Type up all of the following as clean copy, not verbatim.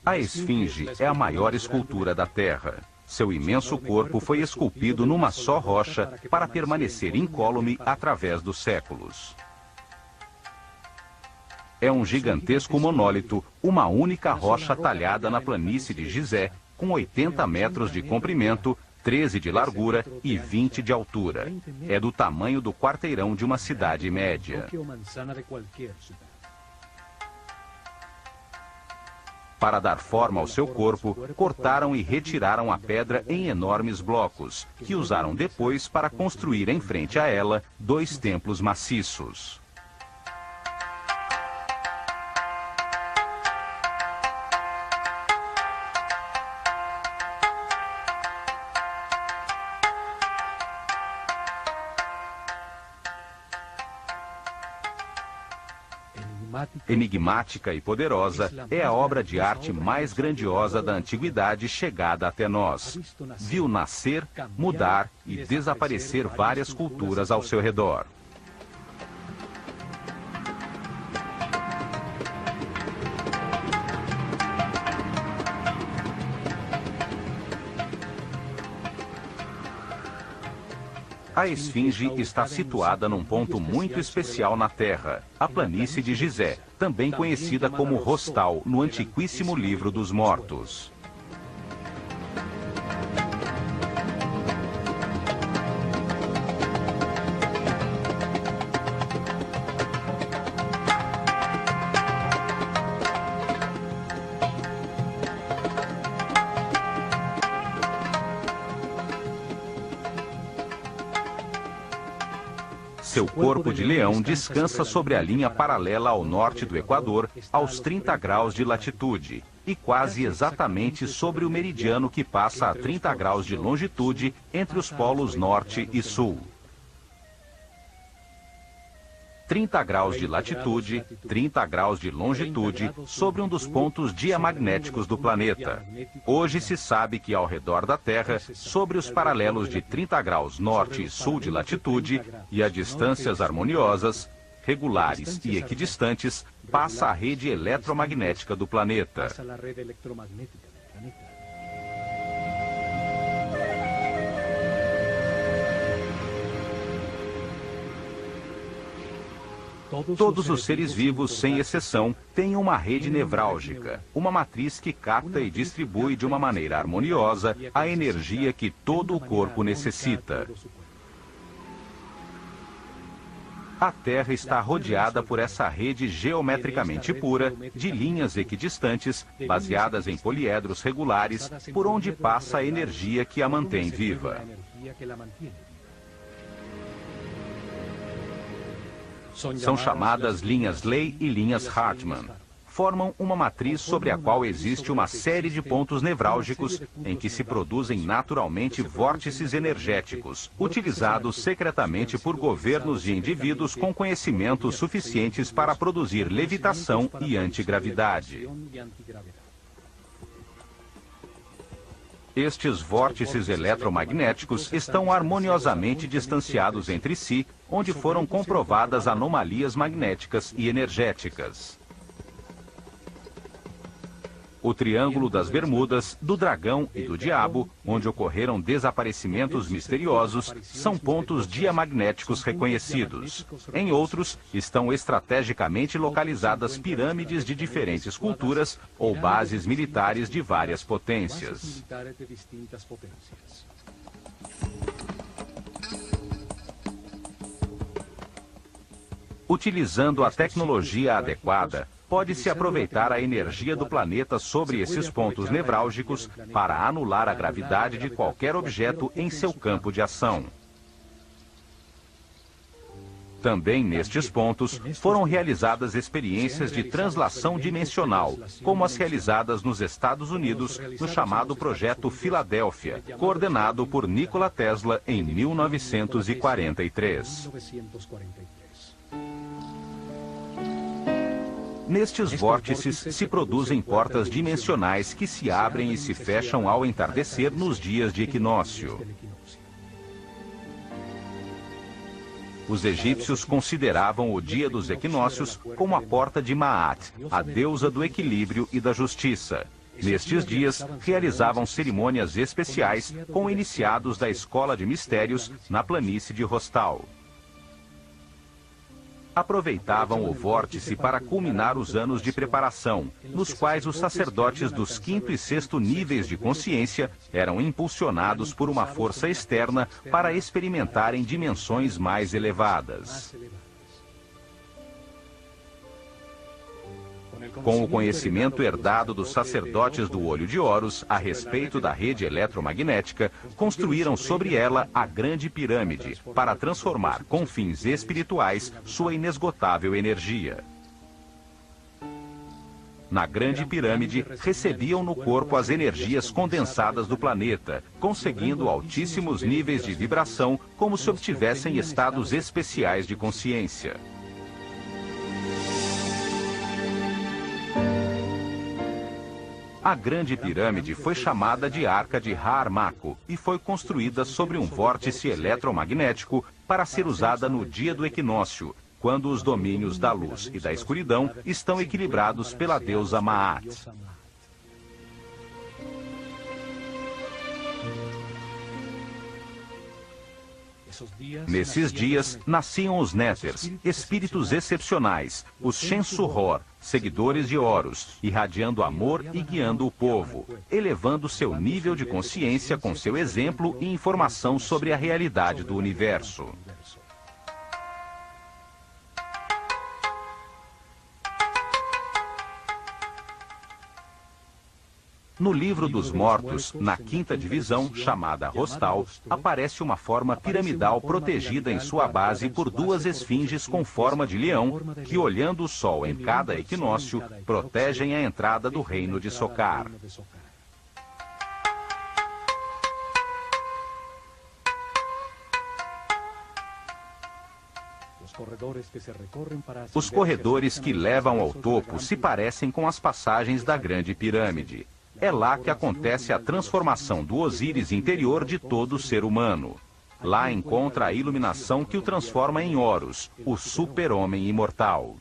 A esfinge é a maior escultura da Terra. Seu imenso corpo foi esculpido numa só rocha para permanecer incólume através dos séculos. É um gigantesco monólito, uma única rocha talhada na planície de Gizé, com 80 metros de comprimento, 13 de largura e 20 de altura. É do tamanho do quarteirão de uma cidade média. Para dar forma ao seu corpo, cortaram e retiraram a pedra em enormes blocos, que usaram depois para construir em frente a ela 2 templos maciços. Enigmática e poderosa, é a obra de arte mais grandiosa da antiguidade chegada até nós. Viu nascer, mudar e desaparecer várias culturas ao seu redor. A esfinge está situada num ponto muito especial na Terra, a planície de Gizé, também conhecida como Rostal, no antiquíssimo livro dos mortos. Seu corpo de leão descansa sobre a linha paralela ao norte do Equador, aos 30 graus de latitude, e quase exatamente sobre o meridiano que passa a 30 graus de longitude entre os polos norte e sul. 30 graus de latitude, 30 graus de longitude, sobre um dos pontos diamagnéticos do planeta. Hoje se sabe que ao redor da Terra, sobre os paralelos de 30 graus norte e sul de latitude, e a distâncias harmoniosas, regulares e equidistantes, passa a rede eletromagnética do planeta. Todos os seres vivos, sem exceção, têm uma rede nevrálgica, uma matriz que capta e distribui de uma maneira harmoniosa a energia que todo o corpo necessita. A Terra está rodeada por essa rede geometricamente pura, de linhas equidistantes, baseadas em poliedros regulares, por onde passa a energia que a mantém viva. São chamadas linhas Ley e linhas Hartmann. Formam uma matriz sobre a qual existe uma série de pontos nevrálgicos em que se produzem naturalmente vórtices energéticos, utilizados secretamente por governos e indivíduos com conhecimentos suficientes para produzir levitação e antigravidade. Estes vórtices eletromagnéticos estão harmoniosamente distanciados entre si, onde foram comprovadas anomalias magnéticas e energéticas. O Triângulo das Bermudas, do Dragão e do Diabo, onde ocorreram desaparecimentos misteriosos, são pontos diamagnéticos reconhecidos. Em outros, estão estrategicamente localizadas pirâmides de diferentes culturas ou bases militares de várias potências. Utilizando a tecnologia adequada, pode-se aproveitar a energia do planeta sobre esses pontos nevrálgicos para anular a gravidade de qualquer objeto em seu campo de ação. Também nestes pontos foram realizadas experiências de translação dimensional, como as realizadas nos Estados Unidos no chamado Projeto Filadélfia, coordenado por Nikola Tesla em 1943. Nestes vórtices se produzem portas dimensionais que se abrem e se fecham ao entardecer nos dias de equinócio. Os egípcios consideravam o dia dos equinócios como a porta de Maat, a deusa do equilíbrio e da justiça. Nestes dias, realizavam cerimônias especiais com iniciados da Escola de Mistérios na planície de Rostal. Aproveitavam o vórtice para culminar os anos de preparação, nos quais os sacerdotes dos quinto e sexto níveis de consciência eram impulsionados por uma força externa para experimentarem dimensões mais elevadas. Com o conhecimento herdado dos sacerdotes do Olho de Horus a respeito da rede eletromagnética, construíram sobre ela a Grande Pirâmide, para transformar com fins espirituais sua inesgotável energia. Na Grande Pirâmide, recebiam no corpo as energias condensadas do planeta, conseguindo altíssimos níveis de vibração, como se obtivessem estados especiais de consciência. A Grande Pirâmide foi chamada de Arca de Har-Mako e foi construída sobre um vórtice eletromagnético para ser usada no dia do equinócio, quando os domínios da luz e da escuridão estão equilibrados pela deusa Maat. Nesses dias, nasciam os Néters, espíritos excepcionais, os Shensu-Hor, seguidores de Horus, irradiando amor e guiando o povo, elevando seu nível de consciência com seu exemplo e informação sobre a realidade do universo. No Livro dos Mortos, na quinta divisão, chamada Rostal, aparece uma forma piramidal protegida em sua base por duas esfinges com forma de leão, que, olhando o sol em cada equinócio, protegem a entrada do reino de Sokar. Os corredores que levam ao topo se parecem com as passagens da Grande Pirâmide. É lá que acontece a transformação do Osíris interior de todo ser humano. Lá encontra a iluminação que o transforma em Horus, o super-homem imortal.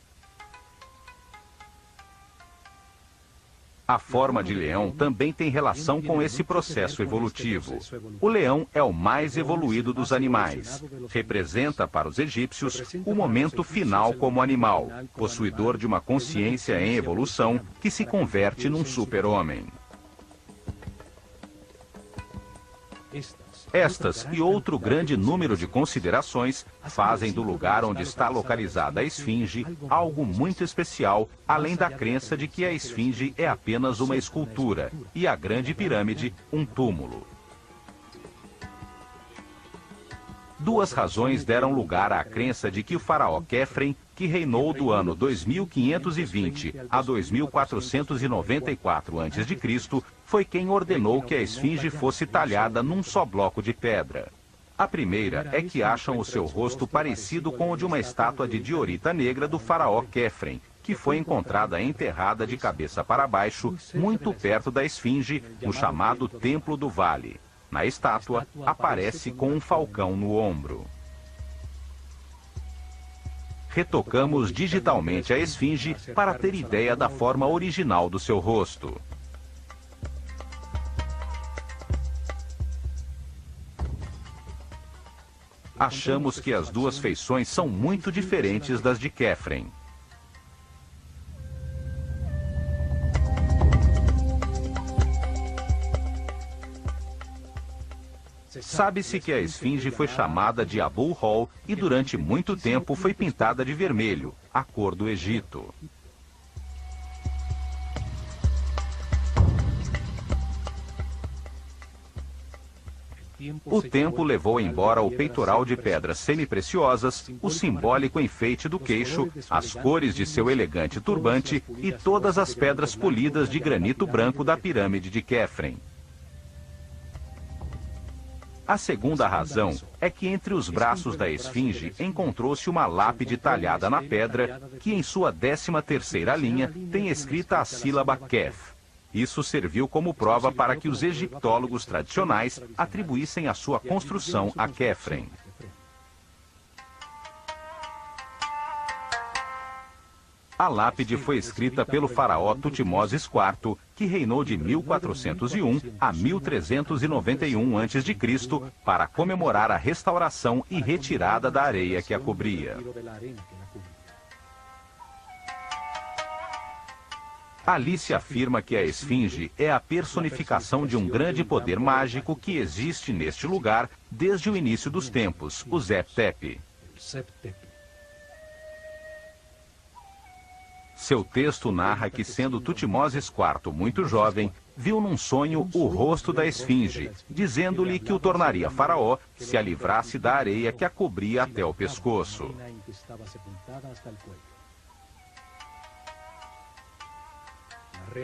A forma de leão também tem relação com esse processo evolutivo. O leão é o mais evoluído dos animais. Representa para os egípcios o momento final como animal, possuidor de uma consciência em evolução que se converte num super-homem. Estas e outro grande número de considerações fazem do lugar onde está localizada a esfinge algo muito especial, além da crença de que a esfinge é apenas uma escultura e a Grande Pirâmide um túmulo. Duas razões deram lugar à crença de que o faraó Khephren, que reinou do ano 2520 a 2494 a.C., foi quem ordenou que a esfinge fosse talhada num só bloco de pedra. A primeira é que acham o seu rosto parecido com o de uma estátua de diorita negra do faraó Khephren, que foi encontrada enterrada de cabeça para baixo, muito perto da esfinge, no chamado Templo do Vale. Na estátua, aparece com um falcão no ombro. Retocamos digitalmente a esfinge para ter ideia da forma original do seu rosto. Achamos que as duas feições são muito diferentes das de Khephren. Sabe-se que a esfinge foi chamada de Abu-Hol e durante muito tempo foi pintada de vermelho, a cor do Egito. O tempo levou embora o peitoral de pedras semipreciosas, o simbólico enfeite do queixo, as cores de seu elegante turbante e todas as pedras polidas de granito branco da pirâmide de Khephren. A segunda razão é que entre os braços da esfinge encontrou-se uma lápide talhada na pedra que em sua 13ª linha tem escrita a sílaba Kef. Isso serviu como prova para que os egiptólogos tradicionais atribuíssem a sua construção a Khephren. A lápide foi escrita pelo faraó Tutmoses IV, que reinou de 1401 a 1391 a.C., para comemorar a restauração e retirada da areia que a cobria. Ali se afirma que a esfinge é a personificação de um grande poder mágico que existe neste lugar desde o início dos tempos, o Zep-Tepi. Seu texto narra que, sendo Tutmoses IV muito jovem, viu num sonho o rosto da esfinge, dizendo-lhe que o tornaria faraó se a livrasse da areia que a cobria até o pescoço.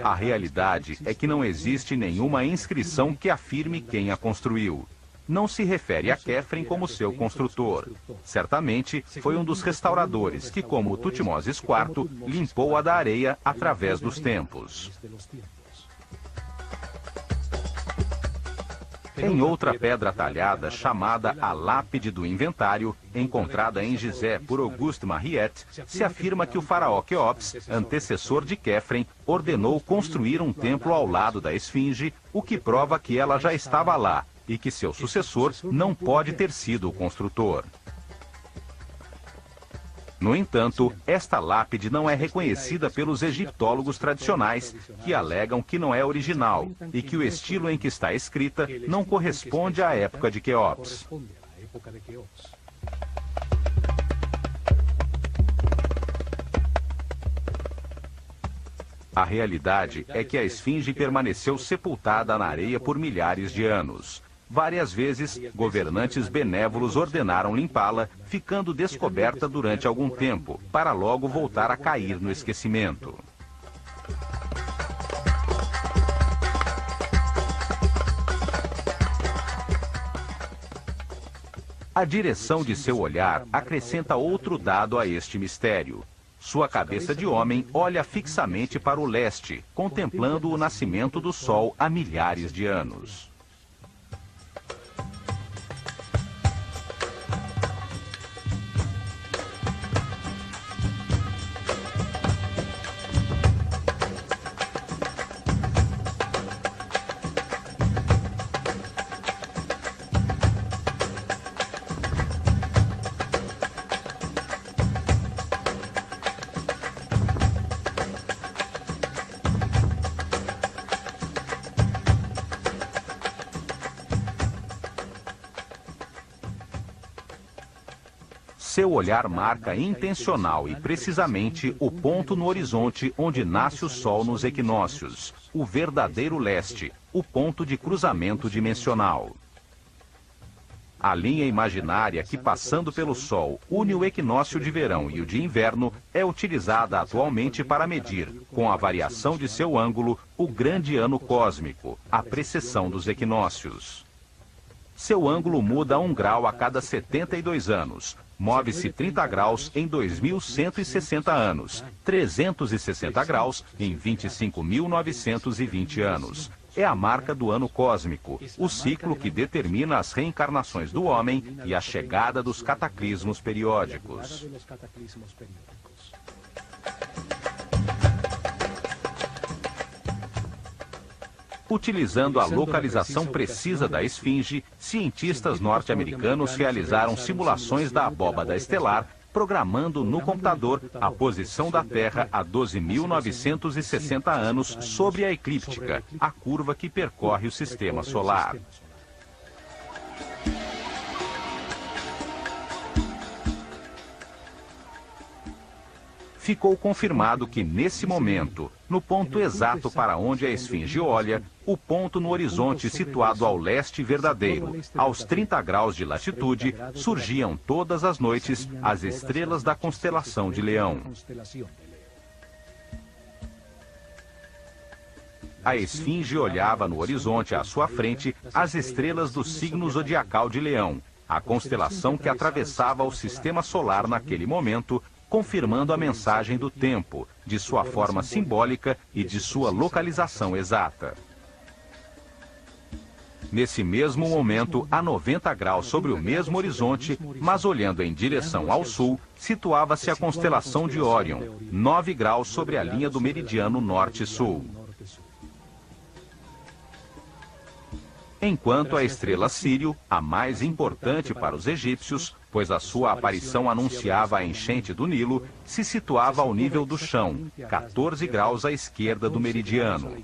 A realidade é que não existe nenhuma inscrição que afirme quem a construiu. Não se refere a Quefren como seu construtor. Certamente foi um dos restauradores que, como Tutmoses IV, limpou-a da areia através dos tempos. Em outra pedra talhada, chamada a Lápide do Inventário, encontrada em Gizé por Auguste Mariette, se afirma que o faraó Quéops, antecessor de Quefren, ordenou construir um templo ao lado da esfinge, o que prova que ela já estava lá, e que seu sucessor não pode ter sido o construtor. No entanto, esta lápide não é reconhecida pelos egiptólogos tradicionais, que alegam que não é original e que o estilo em que está escrita não corresponde à época de Quéops. A realidade é que a esfinge permaneceu sepultada na areia por milhares de anos. Várias vezes, governantes benévolos ordenaram limpá-la, ficando descoberta durante algum tempo, para logo voltar a cair no esquecimento. A direção de seu olhar acrescenta outro dado a este mistério. Sua cabeça de homem olha fixamente para o leste, contemplando o nascimento do sol há milhares de anos. Seu olhar marca intencional e precisamente o ponto no horizonte onde nasce o Sol nos equinócios, o verdadeiro leste, o ponto de cruzamento dimensional. A linha imaginária que, passando pelo Sol, une o equinócio de verão e o de inverno, é utilizada atualmente para medir, com a variação de seu ângulo, o grande ano cósmico, a precessão dos equinócios. Seu ângulo muda 1 grau a cada 72 anos. Move-se 30 graus em 2.160 anos, 360 graus em 25.920 anos. É a marca do ano cósmico, o ciclo que determina as reencarnações do homem e a chegada dos cataclismos periódicos. Utilizando a localização precisa da esfinge, cientistas norte-americanos realizaram simulações da abóbada estelar, programando no computador a posição da Terra a 12.960 anos sobre a eclíptica, a curva que percorre o sistema solar. Ficou confirmado que, nesse momento, no ponto exato para onde a esfinge olha, o ponto no horizonte situado ao leste verdadeiro, aos 30 graus de latitude, surgiam todas as noites as estrelas da constelação de Leão. A esfinge olhava no horizonte à sua frente as estrelas do signo zodiacal de Leão, a constelação que atravessava o sistema solar naquele momento, confirmando a mensagem do tempo, de sua forma simbólica e de sua localização exata. Nesse mesmo momento, a 90 graus sobre o mesmo horizonte, mas olhando em direção ao sul, situava-se a constelação de Órion, 9 graus sobre a linha do meridiano norte-sul. Enquanto a estrela Sírio, a mais importante para os egípcios, pois a sua aparição anunciava a enchente do Nilo, se situava ao nível do chão, 14 graus à esquerda do meridiano.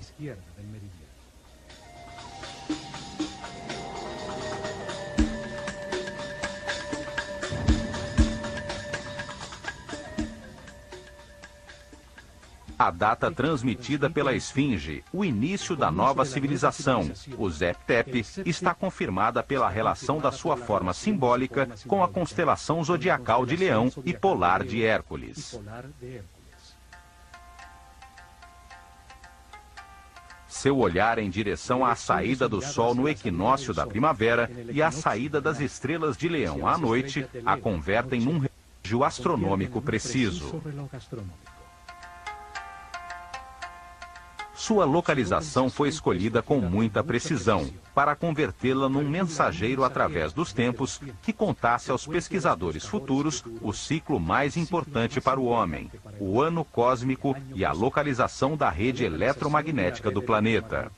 A data transmitida pela Esfinge, o início da nova civilização, o Zep-Tep, está confirmada pela relação da sua forma simbólica com a constelação zodiacal de Leão e polar de Hércules. Seu olhar em direção à saída do Sol no equinócio da primavera e à saída das estrelas de Leão à noite a convertem num relógio astronômico preciso. Sua localização foi escolhida com muita precisão, para convertê-la num mensageiro através dos tempos que contasse aos pesquisadores futuros o ciclo mais importante para o homem, o ano cósmico e a localização da rede eletromagnética do planeta.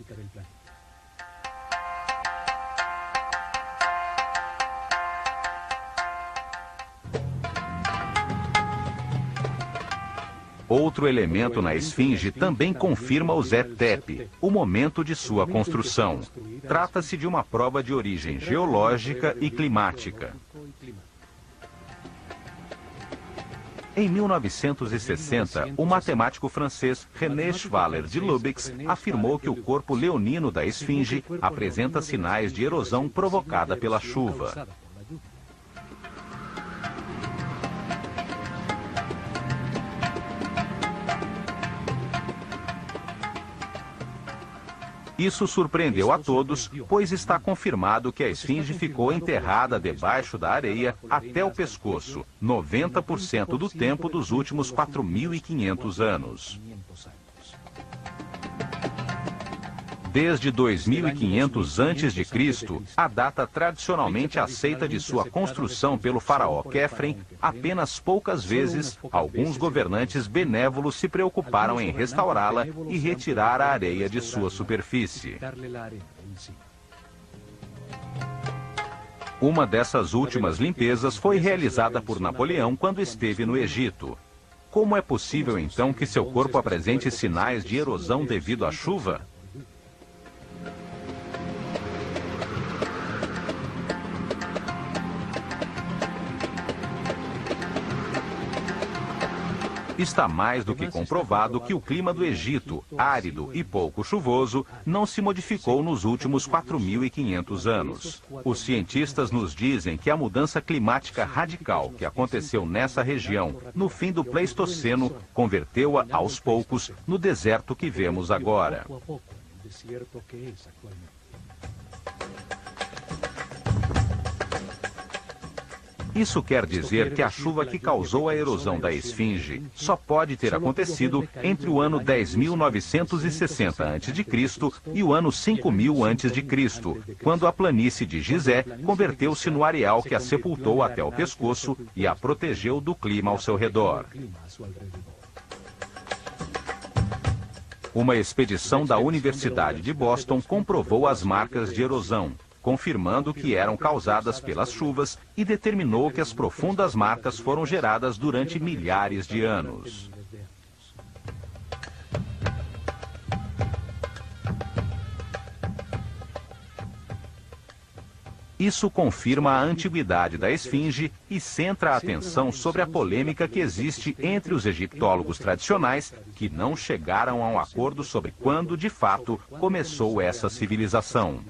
Outro elemento na Esfinge também confirma o Zep-Tep, o momento de sua construção. Trata-se de uma prova de origem geológica e climática. Em 1960, o matemático francês René Schwaller de Lubbock afirmou que o corpo leonino da Esfinge apresenta sinais de erosão provocada pela chuva. Isso surpreendeu a todos, pois está confirmado que a Esfinge ficou enterrada debaixo da areia até o pescoço, 90% do tempo dos últimos 4.500 anos. Desde 2500 a.C., a data tradicionalmente aceita de sua construção pelo faraó Khefren, apenas poucas vezes, alguns governantes benévolos se preocuparam em restaurá-la e retirar a areia de sua superfície. Uma dessas últimas limpezas foi realizada por Napoleão quando esteve no Egito. Como é possível, então, que seu corpo apresente sinais de erosão devido à chuva? Está mais do que comprovado que o clima do Egito, árido e pouco chuvoso, não se modificou nos últimos 4.500 anos. Os cientistas nos dizem que a mudança climática radical que aconteceu nessa região no fim do Pleistoceno converteu-a, aos poucos, no deserto que vemos agora. Isso quer dizer que a chuva que causou a erosão da Esfinge só pode ter acontecido entre o ano 10.960 a.C. e o ano 5.000 a.C., quando a planície de Gizé converteu-se no areal que a sepultou até o pescoço e a protegeu do clima ao seu redor. Uma expedição da Universidade de Boston comprovou as marcas de erosão, confirmando que eram causadas pelas chuvas e determinou que as profundas marcas foram geradas durante milhares de anos. Isso confirma a antiguidade da Esfinge e centra a atenção sobre a polêmica que existe entre os egiptólogos tradicionais, que não chegaram a um acordo sobre quando, de fato, começou essa civilização.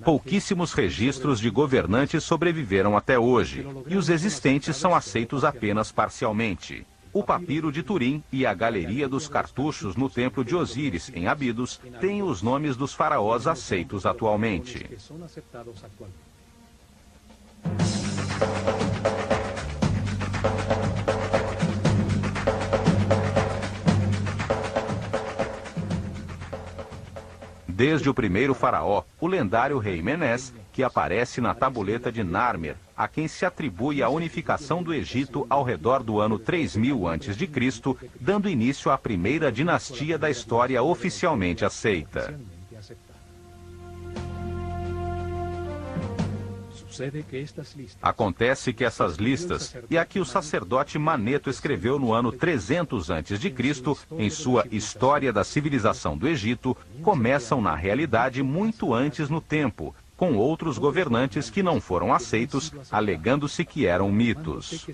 Pouquíssimos registros de governantes sobreviveram até hoje, e os existentes são aceitos apenas parcialmente. O papiro de Turim e a galeria dos cartuchos no templo de Osíris, em Abidos, têm os nomes dos faraós aceitos atualmente. Desde o primeiro faraó, o lendário rei Menes, que aparece na tabuleta de Narmer, a quem se atribui a unificação do Egito ao redor do ano 3000 a.C., dando início à primeira dinastia da história oficialmente aceita. Acontece que essas listas, e a que o sacerdote Maneto escreveu no ano 300 a.C., em sua História da Civilização do Egito, começam na realidade muito antes no tempo, com outros governantes que não foram aceitos, alegando-se que eram mitos.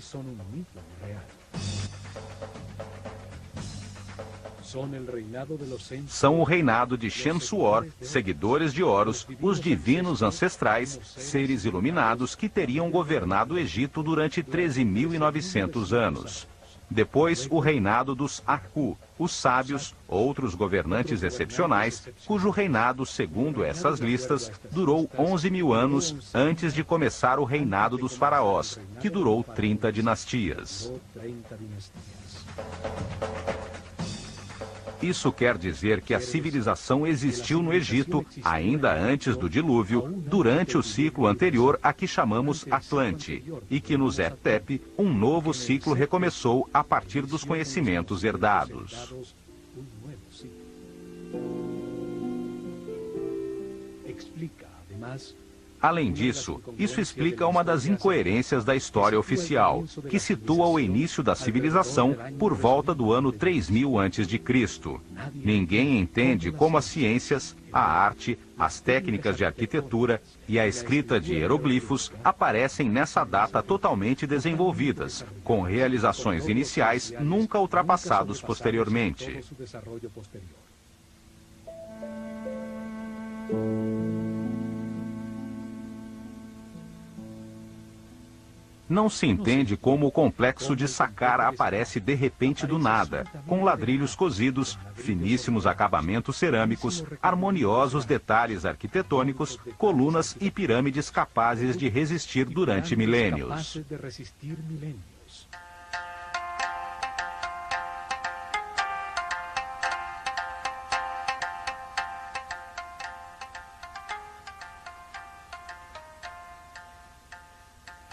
São o reinado de Shensuor, seguidores de Horus, os divinos ancestrais, seres iluminados que teriam governado o Egito durante 13.900 anos. Depois, o reinado dos Aku, os sábios, outros governantes excepcionais, cujo reinado, segundo essas listas, durou 11.000 anos antes de começar o reinado dos faraós, que durou 30 dinastias. Isso quer dizer que a civilização existiu no Egito ainda antes do dilúvio, durante o ciclo anterior a que chamamos Atlante, e que no Zep-Tep um novo ciclo recomeçou a partir dos conhecimentos herdados. Além disso, isso explica uma das incoerências da história oficial, que situa o início da civilização por volta do ano 3000 a.C. Ninguém entende como as ciências, a arte, as técnicas de arquitetura e a escrita de hieroglifos aparecem nessa data totalmente desenvolvidas, com realizações iniciais nunca ultrapassados posteriormente. Não se entende como o complexo de Saqqara aparece de repente do nada, com ladrilhos cozidos, finíssimos acabamentos cerâmicos, harmoniosos detalhes arquitetônicos, colunas e pirâmides capazes de resistir durante milênios.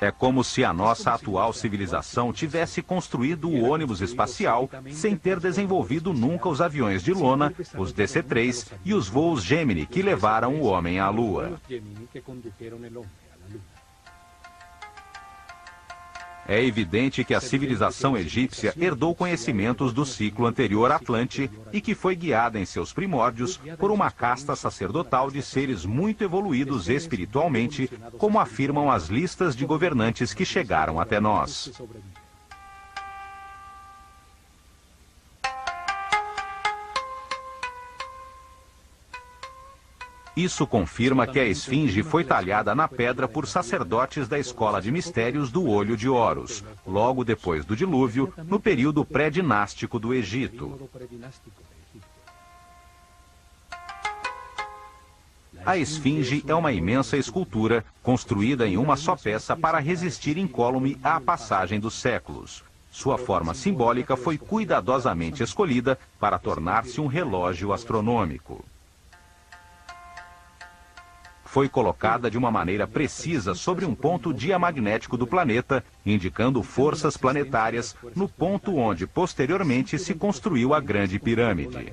É como se a nossa atual civilização tivesse construído o ônibus espacial sem ter desenvolvido nunca os aviões de lona, os DC-3 e os voos Gemini que levaram o homem à Lua. É evidente que a civilização egípcia herdou conhecimentos do ciclo anterior Atlante e que foi guiada em seus primórdios por uma casta sacerdotal de seres muito evoluídos espiritualmente, como afirmam as listas de governantes que chegaram até nós. Isso confirma que a esfinge foi talhada na pedra por sacerdotes da escola de mistérios do Olho de Horus, logo depois do dilúvio, no período pré-dinástico do Egito. A esfinge é uma imensa escultura, construída em uma só peça para resistir incólume à passagem dos séculos. Sua forma simbólica foi cuidadosamente escolhida para tornar-se um relógio astronômico. Foi colocada de uma maneira precisa sobre um ponto diamagnético do planeta, indicando forças planetárias no ponto onde posteriormente se construiu a Grande Pirâmide.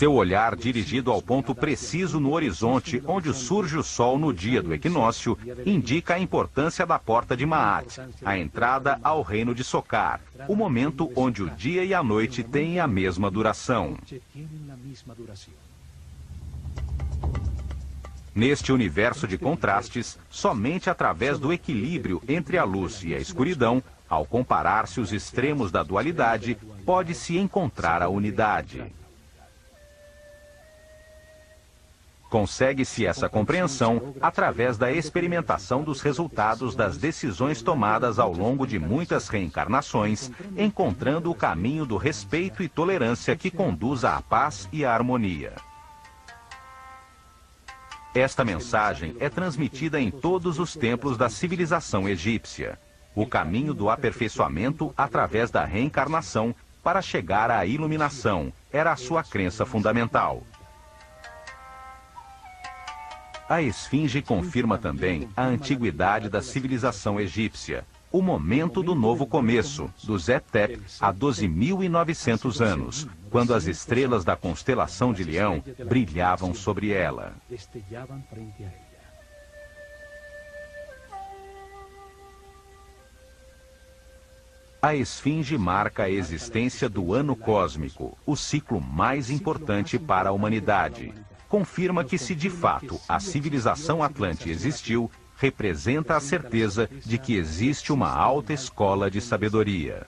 Seu olhar dirigido ao ponto preciso no horizonte onde surge o Sol no dia do equinócio, indica a importância da porta de Maat, a entrada ao reino de Sokar, o momento onde o dia e a noite têm a mesma duração. Neste universo de contrastes, somente através do equilíbrio entre a luz e a escuridão, ao comparar-se os extremos da dualidade, pode-se encontrar a unidade. Consegue-se essa compreensão através da experimentação dos resultados das decisões tomadas ao longo de muitas reencarnações, encontrando o caminho do respeito e tolerância que conduz à paz e à harmonia. Esta mensagem é transmitida em todos os templos da civilização egípcia. O caminho do aperfeiçoamento através da reencarnação para chegar à iluminação era a sua crença fundamental. A esfinge confirma também a antiguidade da civilização egípcia, o momento do novo começo, do Zetep, há 12.900 anos, quando as estrelas da constelação de Leão brilhavam sobre ela. A esfinge marca a existência do ano cósmico, o ciclo mais importante para a humanidade. Confirma que, se de fato a civilização Atlante existiu, representa a certeza de que existe uma alta escola de sabedoria.